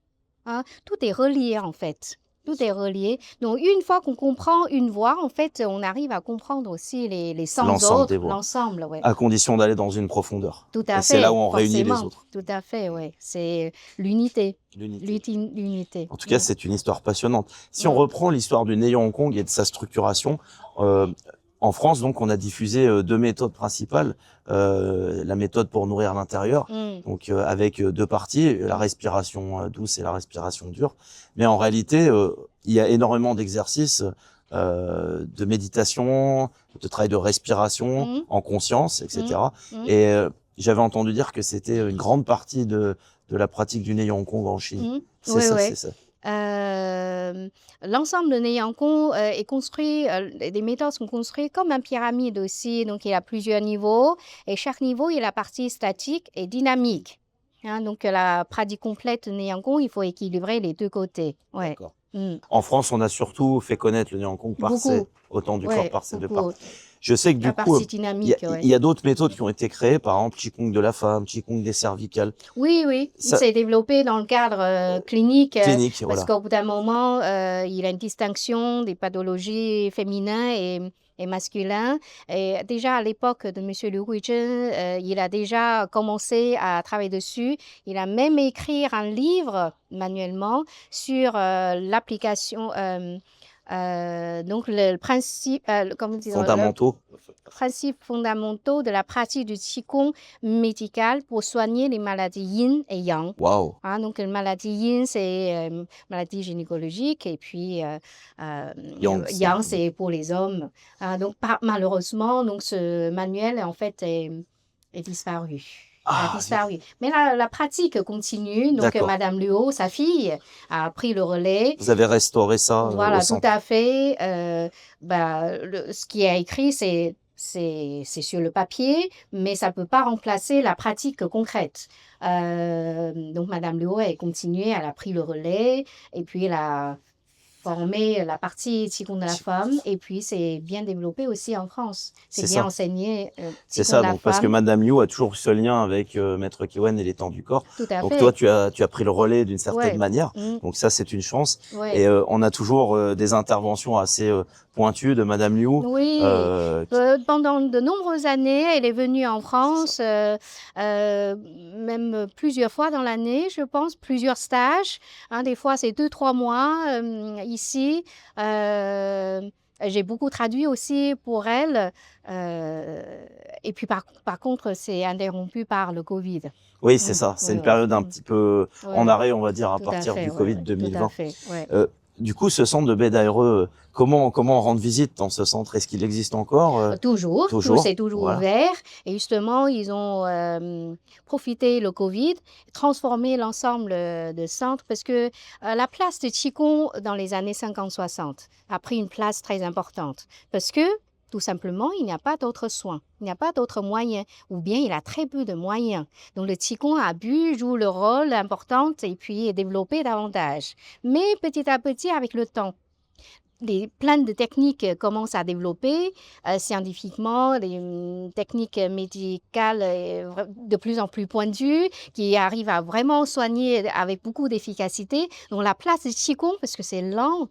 Tout est relié, en fait. Tout est relié. Donc, une fois qu'on comprend une voie, en fait, on arrive à comprendre aussi les 100 autres, l'ensemble. À condition d'aller dans une profondeur. Tout à fait. C'est là où on réunit les autres. Tout à fait, oui. C'est l'unité. L'unité. En tout cas, c'est une histoire passionnante. Si on reprend l'histoire du Neiyang-gong et de sa structuration, en France, donc, on a diffusé 2 méthodes principales. La méthode pour nourrir l'intérieur, donc avec 2 parties, la respiration douce et la respiration dure. Mais en réalité, il y a énormément d'exercices de méditation, de travail de respiration en conscience, etc. Et j'avais entendu dire que c'était une grande partie de la pratique du Neiyang-gong en Chine. C'est ça. L'ensemble de Neiyang-gong est construit, les méthodes sont construites comme une pyramide aussi, donc il y a plusieurs niveaux, et chaque niveau, il y a la partie statique et dynamique. Donc la pratique complète de Neiyang-gong, il faut équilibrer les 2 côtés. D'accord. En France, on a surtout fait connaître le Neiyang-gong par autant du corps par ces 2 parties. Je sais que du coup, il y a d'autres méthodes qui ont été créées, par exemple Qigong de la femme, Qigong des cervicales. Oui, ça s'est développé dans le cadre clinique, parce qu'au bout d'un moment, il y a une distinction des pathologies féminines et masculines. Et déjà à l'époque de M. Liu Guizhen, il a déjà commencé à travailler dessus. Il a même écrit un livre manuellement sur l'application... donc le principe principes fondamentaux de la pratique du Qigong médical pour soigner les maladies yin et yang. Wow. Donc les maladies yin, c'est maladies gynécologiques et puis yang, c'est pour les hommes. Donc malheureusement, donc ce manuel en fait est disparu. A disparu. Mais la pratique continue. Donc, Madame Luo, sa fille, a pris le relais. Vous avez restauré ça Voilà, tout à fait. Ce qui est écrit, c'est c'est sur le papier, mais ça ne peut pas remplacer la pratique concrète. Donc Madame Liu, elle continué, elle a pris le relais et puis elle a formé la partie Qigong de la femme et puis c'est bien développé aussi en France. C'est C'est bien ça. enseigné C'est Qigong ça, de la donc parce que femme. Madame Liu a toujours eu ce lien avec Maître Kewen et les temps du corps. Tout à Donc toi, fait. tu as pris le relais d'une certaine Ouais. manière. Mm. Donc ça, c'est une chance. Ouais. Et on a toujours des interventions assez pointues de Madame Liu. Oui, pendant de nombreuses années, elle est venue en France, même plusieurs fois dans l'année, je pense, plusieurs stages. Hein, des fois, c'est 2, 3 mois ici. J'ai beaucoup traduit aussi pour elle. Et puis, par contre, c'est interrompu par le Covid. Oui, c'est ça. C'est Oui, une oui. période un petit peu en Ouais, arrêt, on va dire, à tout à partir fait, du ouais, Covid ouais, tout à 2020. fait, ouais. Du coup, ce centre de baie d'Aireux, comment rendre visite dans ce centre? Est-ce qu'il existe encore Toujours, Toujours, c'est toujours voilà. ouvert. Et justement, ils ont profité le Covid, transformé l'ensemble de centres parce que la place de Qigong dans les années 50-60 a pris une place très importante parce que tout simplement, il n'y a pas d'autres soins, il n'y a pas d'autres moyens, ou bien il a très peu de moyens. Donc le Qigong joue le rôle important et puis est développé davantage. Mais petit à petit, avec le temps, plein de techniques commencent à développer scientifiquement, des techniques médicales de plus en plus pointues qui arrivent à vraiment soigner avec beaucoup d'efficacité. Donc la place du Qigong, parce que c'est lent,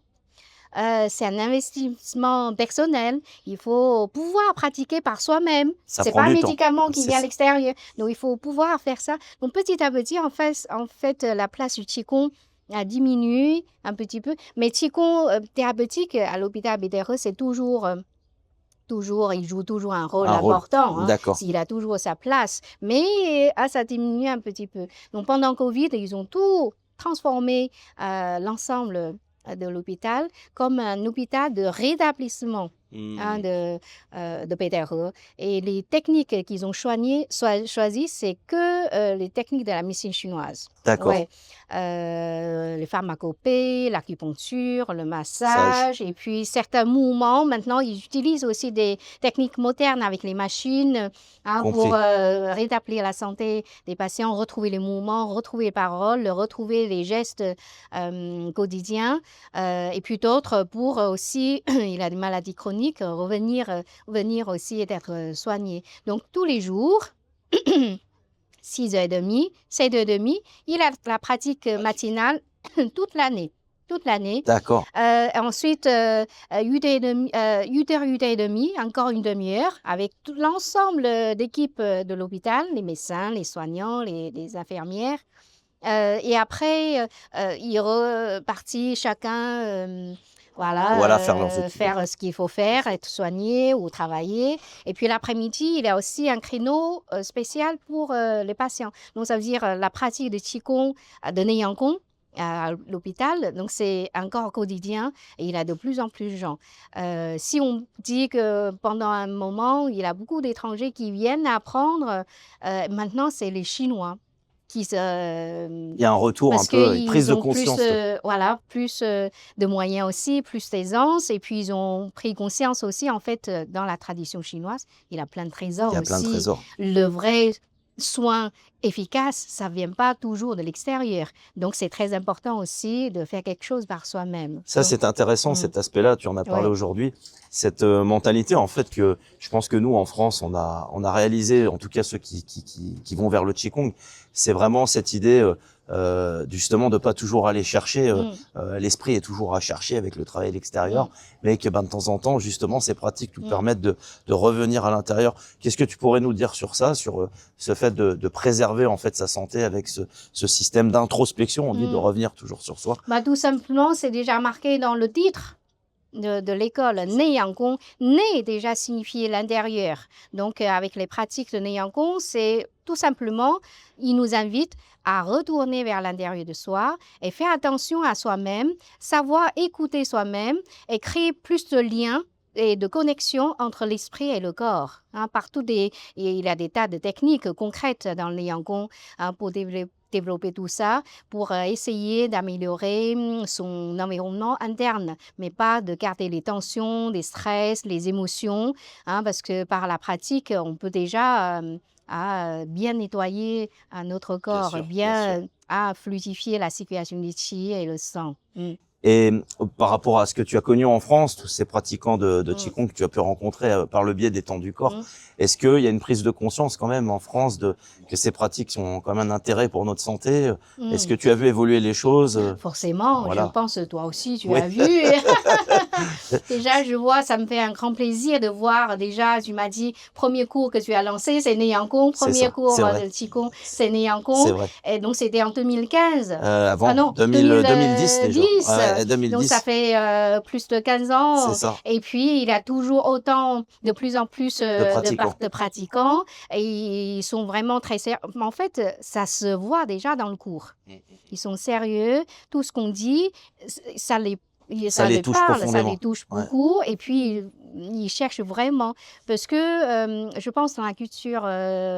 c'est un investissement personnel. Il faut pouvoir pratiquer par soi-même. Ça C'est prend pas un du temps. médicament qui C'est vient à ça. l'extérieur. Donc, il faut pouvoir faire ça. Donc, petit à petit, en fait la place du Qigong a diminué un petit peu. Mais Qigong thérapeutique à l'hôpital Bédéreux, c'est toujours, il joue toujours un rôle Un rôle. important. Hein. D'accord. Il a toujours sa place. Mais ça diminue un petit peu. Donc, pendant Covid, ils ont tout transformé l'ensemble de l'hôpital comme un hôpital de rétablissement hein, de Pédéreux. Et les techniques qu'ils ont choisies, c'est que les techniques de la médecine chinoise. D'accord. Ouais. Les pharmacopées, l'acupuncture, le massage, et puis certains mouvements. Maintenant, ils utilisent aussi des techniques modernes avec les machines hein, pour rétablir la santé des patients, retrouver les mouvements, retrouver les paroles, retrouver les gestes quotidiens. Et puis d'autres pour aussi, il a des maladies chroniques, revenir aussi et être soigné. Donc tous les jours, 6h30, 7h30, il a la pratique matinale toute l'année. D'accord. Ensuite, 8h30, 8h30, encore une demi-heure, avec tout l'ensemble d'équipes de l'hôpital, les médecins, les soignants, les infirmières. Et après, il repartit chacun, Voilà, faire leurs études. faire ce qu'il faut faire, être soigné ou travailler. Et puis l'après-midi, il y a aussi un créneau spécial pour les patients. Donc, ça veut dire la pratique de Qigong de Neiyangkong à l'hôpital. Donc, c'est encore quotidien et il y a de plus en plus de gens. Si on dit que pendant un moment, il y a beaucoup d'étrangers qui viennent apprendre, maintenant, c'est les Chinois. Il y a un retour un peu, une prise de conscience. Plus de moyens aussi, plus d'aisance. Et puis, ils ont pris conscience aussi, en fait, dans la tradition chinoise, il y a plein de trésors aussi. Il y a plein de trésors. Le vrai soin efficace, ça ne vient pas toujours de l'extérieur. Donc, c'est très important aussi de faire quelque chose par soi-même. Ça, c'est intéressant, cet aspect-là, tu en as parlé aujourd'hui. Cette mentalité, en fait, que je pense que nous, en France, on a réalisé, en tout cas ceux qui vont vers le Qigong, c'est vraiment cette idée justement de pas toujours aller chercher, l'esprit est toujours à chercher avec le travail à l'extérieur, mais que de temps en temps, justement, ces pratiques nous permettent de revenir à l'intérieur. Qu'est-ce que tu pourrais nous dire sur ça, sur ce fait de préserver en fait sa santé avec ce système d'introspection, on dit de revenir toujours sur soi? Tout simplement, c'est déjà marqué dans le titre de l'école, Neiyangkong. Né déjà signifie l'intérieur. Donc, avec les pratiques de Neiyangkong, c'est tout simplement, il nous invite à retourner vers l'intérieur de soi et faire attention à soi-même, savoir écouter soi-même et créer plus de liens et de connexion entre l'esprit et le corps. Hein, il y a des tas de techniques concrètes dans le Neiyangkong pour développer tout ça pour essayer d'améliorer son environnement interne, mais pas de garder les tensions, les stress, les émotions, hein, parce que par la pratique, on peut déjà bien nettoyer notre corps, Bien sûr. bien fluidifier la circulation du qi et le sang. Et par rapport à ce que tu as connu en France, tous ces pratiquants de Qigong que tu as pu rencontrer par le biais des temps du corps, est-ce qu'il y a une prise de conscience quand même en France que ces pratiques sont quand même un intérêt pour notre santé? Est-ce que tu as vu évoluer les choses? Forcément, Voilà. je pense toi aussi tu Oui. as vu. Déjà, je vois, ça me fait un grand plaisir de voir. Déjà, tu m'as dit, premier cours que tu as lancé, c'est Nyangkong. C'est Premier ça, cours c'est vrai. de Qigong, c'est C'est Nyangkong. vrai. Et donc, c'était en 2015. Avant, Ah non, 2010 déjà. 2010. Ouais, 2010. Donc, ça fait plus de 15 ans. C'est ça. Et puis, il y a toujours autant, de plus en plus De pratiquants. Et ils sont vraiment très sérieux. En fait, ça se voit déjà dans le cours. Ils sont sérieux. Tout ce qu'on dit, ça les touche parle, ça profondément. les touche Ouais. beaucoup. Et puis, ils cherchent vraiment. Parce que je pense dans la culture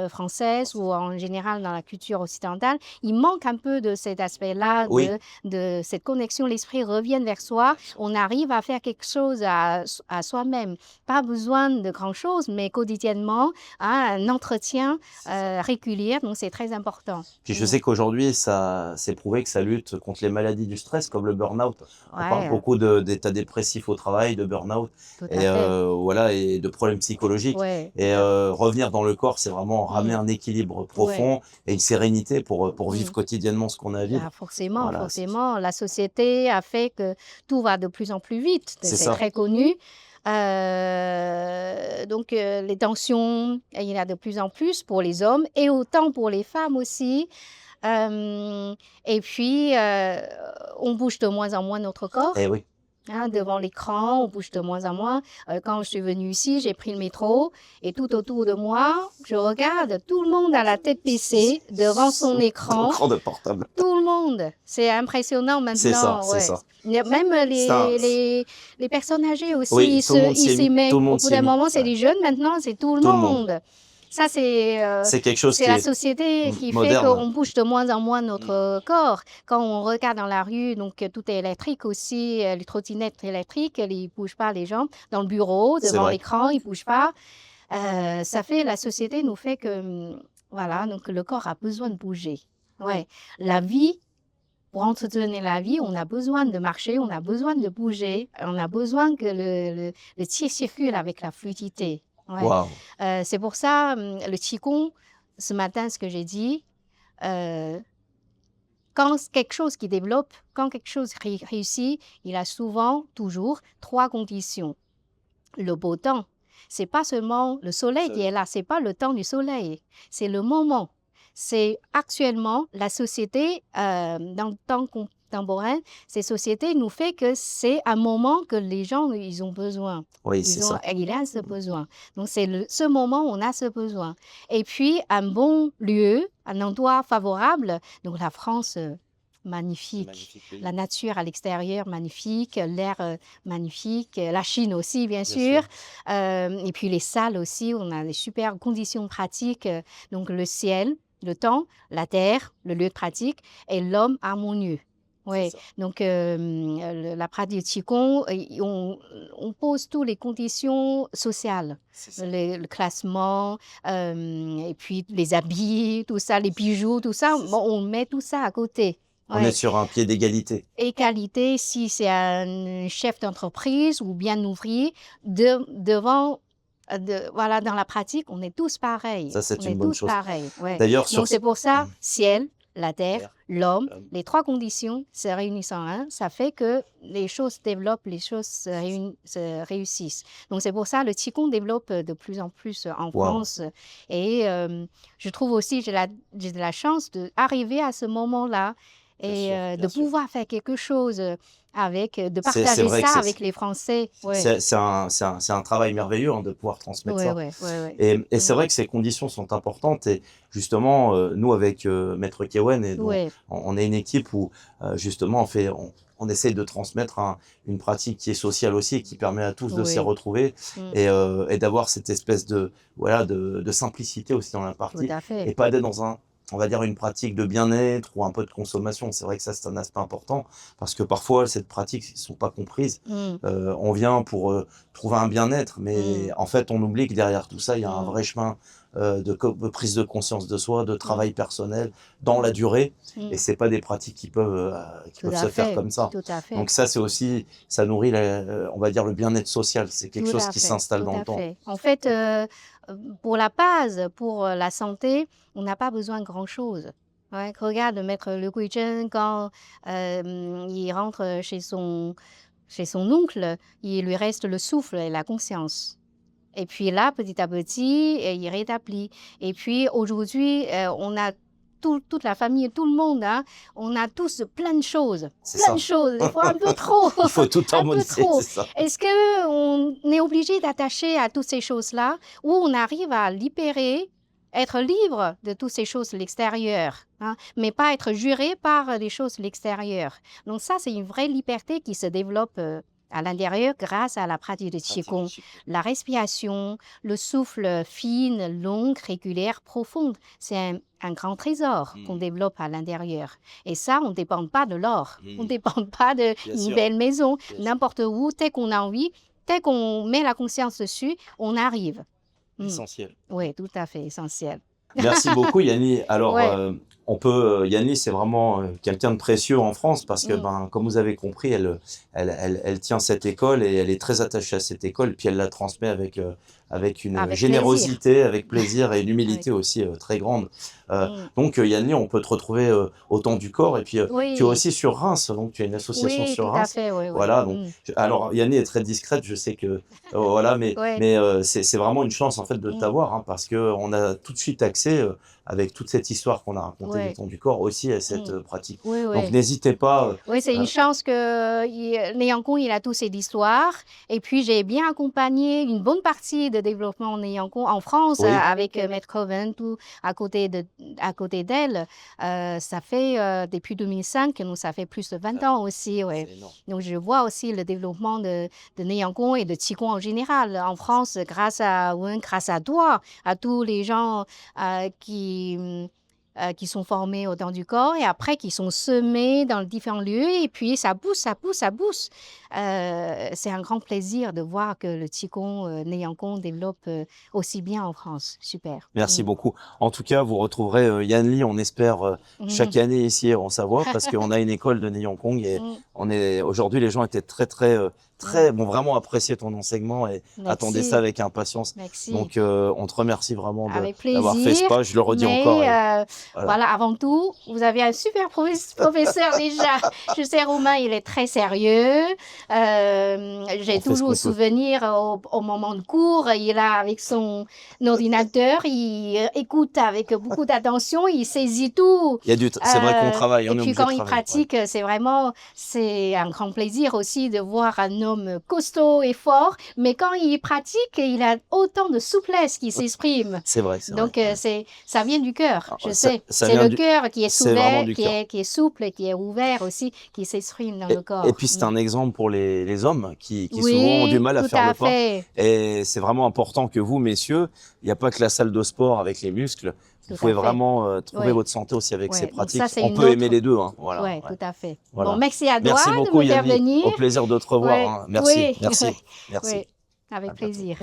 française ou en général dans la culture occidentale, il manque un peu de cet aspect-là, Oui. de cette connexion. L'esprit revient vers soi. On arrive à faire quelque chose à soi-même. Pas besoin de grand-chose, mais quotidiennement, un entretien régulier. Donc, c'est très important. Puis je sais qu'aujourd'hui, c'est prouvé que ça lutte contre les maladies du stress, comme le burn-out. On parle beaucoup d'états dépressifs au travail, de burn-out, voilà, et de problèmes psychologiques. Ouais. Et revenir dans le corps, c'est vraiment ramener un équilibre profond et une sérénité pour vivre quotidiennement ce qu'on a à vivre. Forcément, Voilà, forcément. La société a fait que tout va de plus en plus vite. C'est très connu. Donc, les tensions, il y en a de plus en plus pour les hommes et autant pour les femmes aussi. Et puis, on bouge de moins en moins notre corps. Eh oui. Devant l'écran, on bouge de moins en moins. Quand je suis venue ici, j'ai pris le métro et tout autour de moi, je regarde, tout le monde a la tête baissée devant son écran. Écran de portable. Tout le monde. C'est impressionnant maintenant. C'est ça, c'est ça. Même les personnes âgées aussi, oui, ils s'y mettent. Au bout d'un moment, c'est les jeunes, maintenant, c'est tout le monde. Ça, c'est quelque chose la société qui moderne. fait qu'on bouge de moins en moins notre corps. Quand on regarde dans la rue, donc tout est électrique aussi, les trottinettes électriques, ils ne bougent pas les gens. Dans le bureau, devant l'écran, ils ne bougent pas. Ça fait, la société nous fait que, voilà, donc le corps a besoin de bouger. Ouais. La vie, pour entretenir la vie, on a besoin de marcher, on a besoin de bouger, on a besoin que le qi circule avec la fluidité. Ouais. Wow. C'est pour ça, le Qigong, ce matin, ce que j'ai dit, quand quelque chose qui développe, quand quelque chose réussit, il a souvent, toujours, 3 conditions. Le beau temps, c'est pas seulement le soleil qui est là, c'est pas le temps du soleil, c'est le moment. C'est actuellement la société, dans le temps contemporain, ces sociétés nous fait que c'est un moment que les gens, ils ont besoin. Oui, c'est ça. Il a ce besoin. Donc, c'est ce moment où on a ce besoin. Et puis, un bon lieu, un endroit favorable. Donc, la France, magnifique. La nature à l'extérieur, magnifique. L'air, magnifique. La Chine aussi, bien sûr. Et puis, les salles aussi, on a des super conditions pratiques. Donc, le ciel, le temps, la terre, le lieu de pratique et l'homme harmonieux. Oui, donc la pratique du Qigong, on pose toutes les conditions sociales, le classement, et puis les habits, tout ça, les bijoux, tout ça, on met tout ça à côté. On est sur un pied d'égalité. Égalité, si c'est un chef d'entreprise ou bien ouvrier, devant... voilà, dans la pratique, on est tous pareils. Ça, c'est une bonne chose. Ouais. D'ailleurs, donc c'est pour ça, ciel, la terre, l'homme, les 3 conditions se réunissent en un, ça fait que les choses se développent, les choses se réussissent. Donc c'est pour ça que le Qigong développe de plus en plus en France. Et je trouve aussi, j'ai de la chance d'arriver à ce moment-là et de pouvoir faire quelque chose de partager ça avec les Français. Ouais. C'est un travail merveilleux de pouvoir transmettre ça. Ouais. Et c'est vrai que ces conditions sont importantes. Et justement, nous, avec Maître Kewen, on est une équipe où justement on essaie de transmettre une pratique qui est sociale aussi et qui permet à tous de s'y retrouver et d'avoir cette espèce de simplicité aussi dans la partie. Et pas d'être dans un on va dire, une pratique de bien-être ou un peu de consommation. C'est vrai que ça, c'est un aspect important parce que parfois, cette pratique ne sont pas comprises. On vient pour trouver un bien-être, mais en fait, on oublie que derrière tout ça, il y a un vrai chemin de prise de conscience de soi, de travail personnel dans la durée. Et c'est pas des pratiques qui peuvent se faire comme ça. Tout à fait. Donc ça, c'est aussi, ça nourrit, on va dire, le bien-être social. C'est quelque chose qui s'installe dans le temps. En fait, pour la base, pour la santé, on n'a pas besoin de grand-chose. Ouais, regarde Maître Le Guizhen, quand il rentre chez son oncle, il lui reste le souffle et la conscience. Et puis là, petit à petit, il rétablit. Et puis aujourd'hui, on a toute la famille, tout le monde, hein, on a tous plein de choses. Plein de choses, des fois un peu trop. Il faut tout harmoniser, c'est ça. Est-ce qu'on est obligé d'attacher à toutes ces choses-là ou on arrive à libérer, être libre de toutes ces choses de l'extérieur, hein, mais pas être juré par les choses de l'extérieur. Donc ça, c'est une vraie liberté qui se développe à l'intérieur grâce à la pratique de Qigong. La respiration, le souffle fine, longue, régulière, profonde, c'est un grand trésor qu'on développe à l'intérieur. Et ça, on ne dépend pas de l'or, on ne dépend pas d'une belle maison, n'importe où, dès qu'on a envie, dès qu'on met la conscience dessus, on arrive. Essentiel. Oui, tout à fait, essentiel. Merci beaucoup Yanni. Alors, Yanni, c'est vraiment quelqu'un de précieux en France parce que, comme vous avez compris, elle tient cette école et elle est très attachée à cette école. Puis elle la transmet avec une générosité, avec plaisir et une humilité aussi très grande. Donc Yanni, on peut te retrouver au Temps du Corps et puis tu es aussi sur Reims, donc tu as une association sur Reims. Tout à fait, voilà. Donc, alors Yanni est très discrète, je sais que voilà, mais c'est vraiment une chance en fait de t'avoir hein, parce que on a tout de suite accès avec toute cette histoire qu'on a racontée du Temps du Corps aussi à cette pratique. Donc n'hésitez pas. Oui, c'est une chance que Néancon, il a toute cette histoire. Et puis j'ai bien accompagné une bonne partie de développement Néancon en France avec Maître Coven, tout à côté d'elle. Ça fait depuis 2005, nous ça fait plus de 20 ans aussi. Donc je vois aussi le développement de Néancon et de Qigong en général en France grâce à Wen, grâce à toi, à tous les gens qui sont formés au Temps du Corps et après qui sont semés dans différents lieux et puis ça pousse, ça pousse, ça pousse. C'est un grand plaisir de voir que le Qigong Néancon développe aussi bien en France. Super. Merci beaucoup. En tout cas, vous retrouverez Yan Li, on espère, chaque année ici en Savoie parce qu'on a une école de Néancon et aujourd'hui les gens étaient vont vraiment apprécier ton enseignement et attendaient ça avec impatience. Merci. Donc, on te remercie vraiment d'avoir fait ce pas. Je le redis encore. Voilà, avant tout, vous avez un super professeur déjà. Je sais, Romain, il est très sérieux. J'ai toujours souvenir au moment de cours, il est avec son ordinateur, il écoute avec beaucoup d'attention, il saisit tout. C'est vrai qu'on travaille. Et puis quand il pratique, c'est un grand plaisir aussi de voir un homme costaud et fort, mais quand il pratique, il a autant de souplesse qui s'exprime. C'est vrai. Donc, ça vient du cœur, je sais. C'est le cœur qui est ouvert, qui est souple, qui est ouvert aussi, qui s'exprime dans le corps. Et puis, c'est un exemple pour les hommes qui souvent ont du mal à faire le pas. Et c'est vraiment important que vous, messieurs, il n'y a pas que la salle de sport avec les muscles. Vous pouvez vraiment trouver votre santé aussi avec ces pratiques. On peut aimer les deux. Hein. Voilà. Oui, tout à fait. Voilà. Bon, merci à toi beaucoup, de me faire Yanni. venir. Au plaisir de te revoir. Hein. Merci. Oui, avec plaisir.